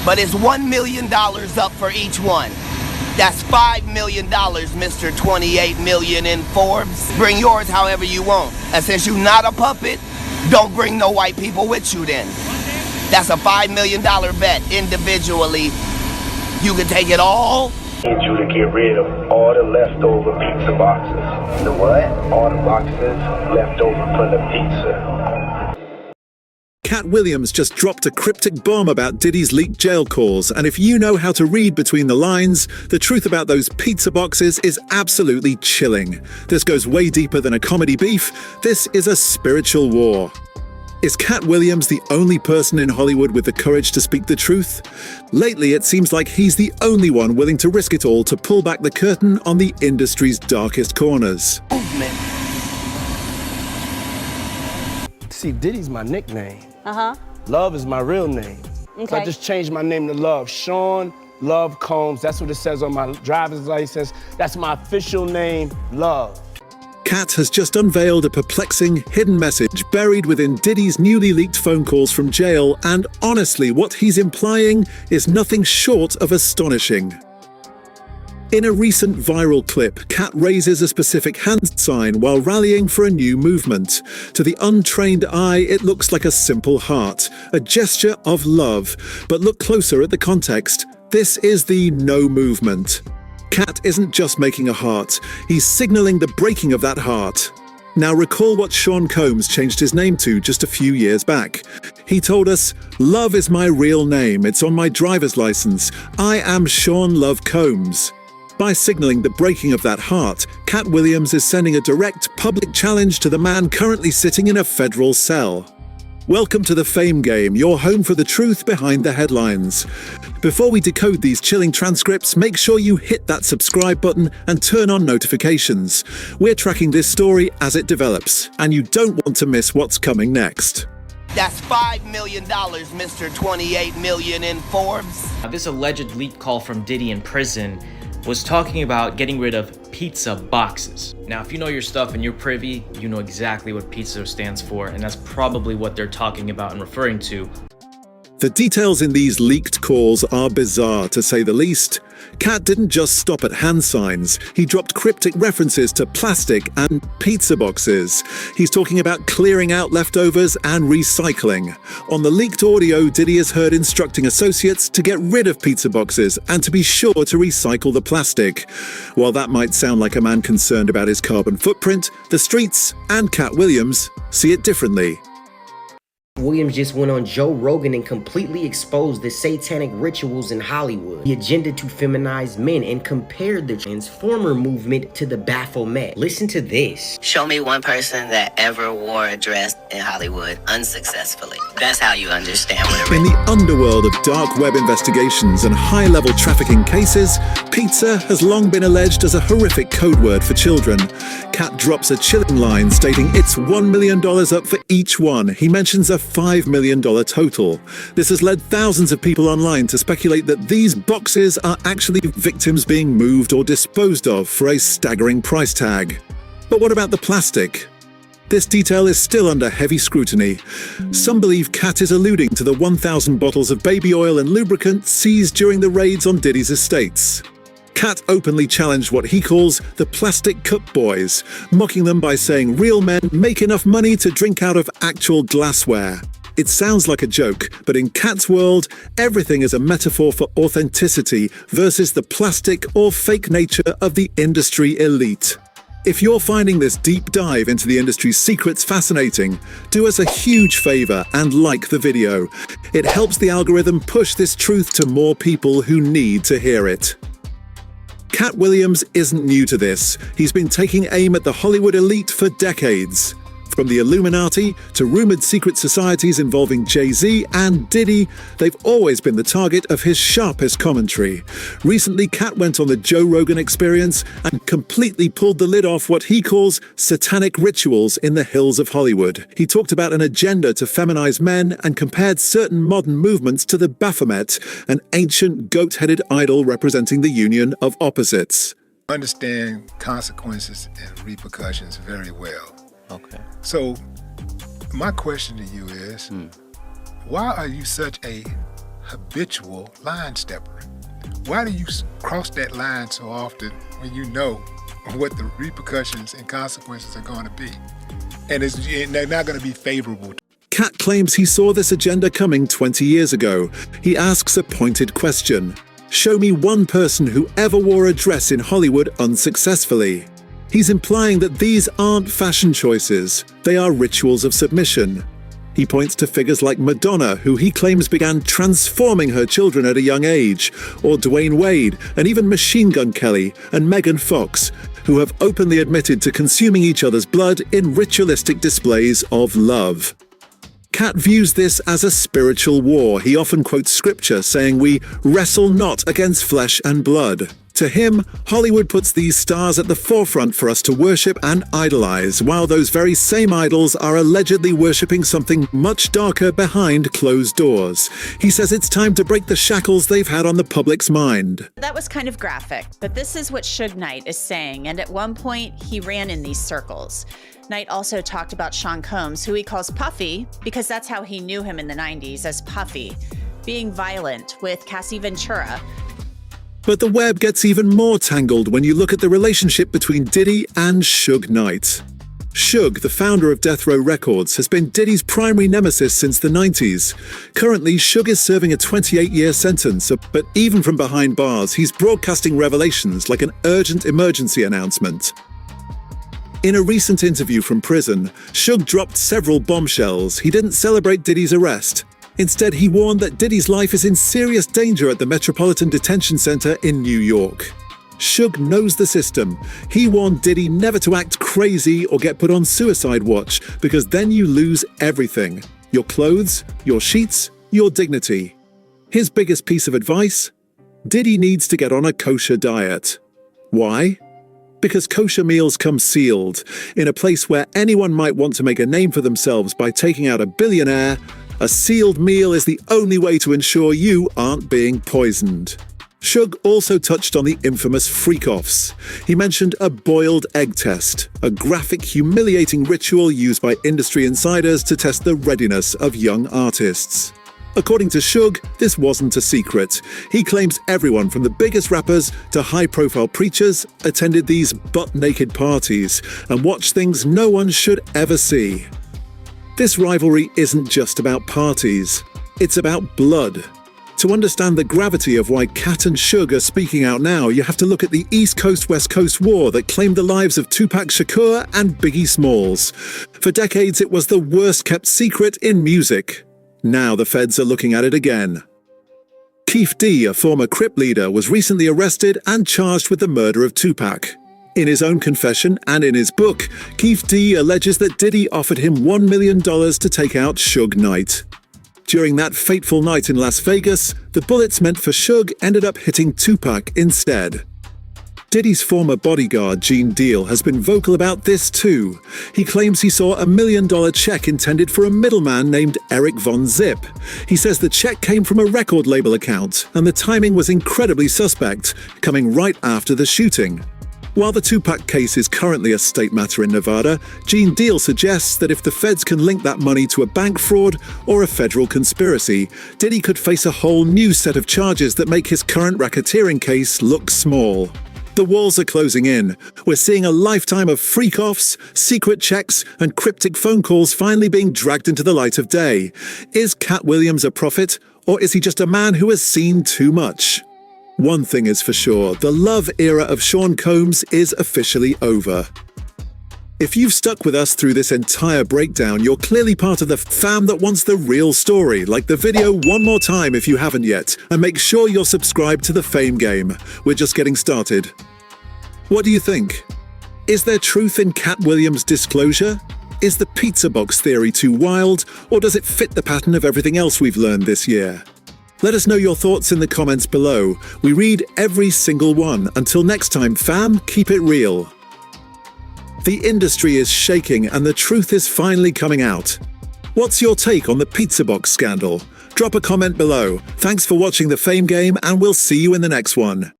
but it's $1 million up for each one. That's $5 million, Mr. 28 million in Forbes. Bring yours however you want. And since you're not a puppet, don't bring no white people with you then. That's a $5 million bet individually. You can take it all. I need you to get rid of all the leftover pizza boxes. The what? All the boxes left over from the pizza. Katt Williams just dropped a cryptic bomb about Diddy's leaked jail calls, and if you know how to read between the lines, the truth about those pizza boxes is absolutely chilling. This goes way deeper than a comedy beef. This is a spiritual war. Is Katt Williams the only person in Hollywood with the courage to speak the truth? Lately, it seems like he's the only one willing to risk it all to pull back the curtain on the industry's darkest corners. See, Diddy's my nickname. Uh-huh. Love is my real name. Okay. So I just changed my name to Love. Sean Love Combs. That's what it says on my driver's license. That's my official name, Love. Katt has just unveiled a perplexing, hidden message buried within Diddy's newly leaked phone calls from jail, and honestly, what he's implying is nothing short of astonishing. In a recent viral clip, Katt raises a specific hand sign while rallying for a new movement. To the untrained eye, it looks like a simple heart, a gesture of love. But look closer at the context. This is the No movement. Katt isn't just making a heart, he's signaling the breaking of that heart. Now recall what Sean Combs changed his name to just a few years back. He told us, "Love is my real name, it's on my driver's license. I am Sean Love Combs." By signaling the breaking of that heart, Katt Williams is sending a direct public challenge to the man currently sitting in a federal cell. Welcome to the Fame Game, your home for the truth behind the headlines. Before we decode these chilling transcripts, make sure you hit that subscribe button and turn on notifications. We're tracking this story as it develops, and you don't want to miss what's coming next. That's $5 million, Mr. 28 million in Forbes. This alleged leaked call from Diddy in prison was talking about getting rid of pizza boxes. Now, if you know your stuff and you're privy, you know exactly what pizza stands for, and that's probably what they're talking about and referring to. The details in these leaked calls are bizarre, to say the least. Katt didn't just stop at hand signs. He dropped cryptic references to plastic and pizza boxes. He's talking about clearing out leftovers and recycling. On the leaked audio, Diddy is heard instructing associates to get rid of pizza boxes and to be sure to recycle the plastic. While that might sound like a man concerned about his carbon footprint, the streets and Katt Williams see it differently. Williams just went on Joe Rogan and completely exposed the satanic rituals in Hollywood, the agenda to feminize men, and compared the Transformer movement to the Baphomet. Listen to this. Show me one person that ever wore a dress in Hollywood unsuccessfully. That's how you understand what it In the underworld of dark web investigations and high-level trafficking cases, pizza has long been alleged as a horrific code word for children. Katt drops a chilling line stating it's $1 million up for each one. He mentions a $5 million total. This has led thousands of people online to speculate that these boxes are actually victims being moved or disposed of for a staggering price tag. But what about the plastic? This detail is still under heavy scrutiny. Some believe Katt is alluding to the 1,000 bottles of baby oil and lubricant seized during the raids on Diddy's estates. Katt openly challenged what he calls the plastic cup boys, mocking them by saying real men make enough money to drink out of actual glassware. It sounds like a joke, but in Katt's world, everything is a metaphor for authenticity versus the plastic or fake nature of the industry elite. If you're finding this deep dive into the industry's secrets fascinating, do us a huge favor and like the video. It helps the algorithm push this truth to more people who need to hear it. Katt Williams isn't new to this. He's been taking aim at the Hollywood elite for decades. From the Illuminati to rumored secret societies involving Jay-Z and Diddy, they've always been the target of his sharpest commentary. Recently, Katt went on the Joe Rogan Experience and completely pulled the lid off what he calls satanic rituals in the hills of Hollywood. He talked about an agenda to feminize men and compared certain modern movements to the Baphomet, an ancient goat-headed idol representing the union of opposites. Understand consequences and repercussions very well. Okay. So, my question to you is, why are you such a habitual line stepper. Why do you cross that line so often when you know what the repercussions and consequences are going to be? And they're not going to be favorable. Katt claims he saw this agenda coming 20 years ago. He asks a pointed question. Show me one person who ever wore a dress in Hollywood unsuccessfully. He's implying that these aren't fashion choices, they are rituals of submission. He points to figures like Madonna, who he claims began transforming her children at a young age, or Dwayne Wade, and even Machine Gun Kelly and Megan Fox, who have openly admitted to consuming each other's blood in ritualistic displays of love. Katt views this as a spiritual war. He often quotes scripture saying we wrestle not against flesh and blood. To him, Hollywood puts these stars at the forefront for us to worship and idolize, while those very same idols are allegedly worshipping something much darker behind closed doors. He says it's time to break the shackles they've had on the public's mind. That was kind of graphic, but this is what Suge Knight is saying, and at one point he ran in these circles. Knight also talked about Sean Combs, who he calls Puffy, because that's how he knew him in the 90s, as Puffy, being violent with Cassie Ventura. But the web gets even more tangled when you look at the relationship between Diddy and Suge Knight. Suge, the founder of Death Row Records, has been Diddy's primary nemesis since the 90s. Currently, Suge is serving a 28-year sentence, but even from behind bars, he's broadcasting revelations like an urgent emergency announcement. In a recent interview from prison, Suge dropped several bombshells. He didn't celebrate Diddy's arrest. Instead, he warned that Diddy's life is in serious danger at the Metropolitan Detention Center in New York. Suge knows the system. He warned Diddy never to act crazy or get put on suicide watch, because then you lose everything. Your clothes, your sheets, your dignity. His biggest piece of advice? Diddy needs to get on a kosher diet. Why? Because kosher meals come sealed. In a place where anyone might want to make a name for themselves by taking out a billionaire, a sealed meal is the only way to ensure you aren't being poisoned. Suge also touched on the infamous freak-offs. He mentioned a boiled egg test, a graphic, humiliating ritual used by industry insiders to test the readiness of young artists. According to Suge, this wasn't a secret. He claims everyone from the biggest rappers to high-profile preachers attended these butt-naked parties and watched things no one should ever see. This rivalry isn't just about parties, it's about blood. To understand the gravity of why Katt and Suge are speaking out now, you have to look at the East Coast-West Coast war that claimed the lives of Tupac Shakur and Biggie Smalls. For decades, it was the worst-kept secret in music. Now the feds are looking at it again. Keith D, a former Crip leader, was recently arrested and charged with the murder of Tupac. In his own confession and in his book, Keith D alleges that Diddy offered him $1 million to take out Suge Knight. During that fateful night in Las Vegas, the bullets meant for Suge ended up hitting Tupac instead. Diddy's former bodyguard, Gene Deal, has been vocal about this too. He claims he saw $1 million check intended for a middleman named Eric Von Zip. He says the check came from a record label account, and the timing was incredibly suspect, coming right after the shooting. While the Tupac case is currently a state matter in Nevada, Gene Deal suggests that if the feds can link that money to a bank fraud or a federal conspiracy, Diddy could face a whole new set of charges that make his current racketeering case look small. The walls are closing in. We're seeing a lifetime of freak-offs, secret checks, and cryptic phone calls finally being dragged into the light of day. Is Katt Williams a prophet, or is he just a man who has seen too much? One thing is for sure, the love era of Sean Combs is officially over. If you've stuck with us through this entire breakdown, you're clearly part of the fam that wants the real story. Like the video one more time if you haven't yet, and make sure you're subscribed to the Fame Game. We're just getting started. What do you think? Is there truth in Katt Williams' disclosure? Is the pizza box theory too wild, or does it fit the pattern of everything else we've learned this year? Let us know your thoughts in the comments below. We read every single one. Until next time, fam, keep it real. The industry is shaking and the truth is finally coming out. What's your take on the pizza box scandal? Drop a comment below. Thanks for watching the Fame Game, and we'll see you in the next one.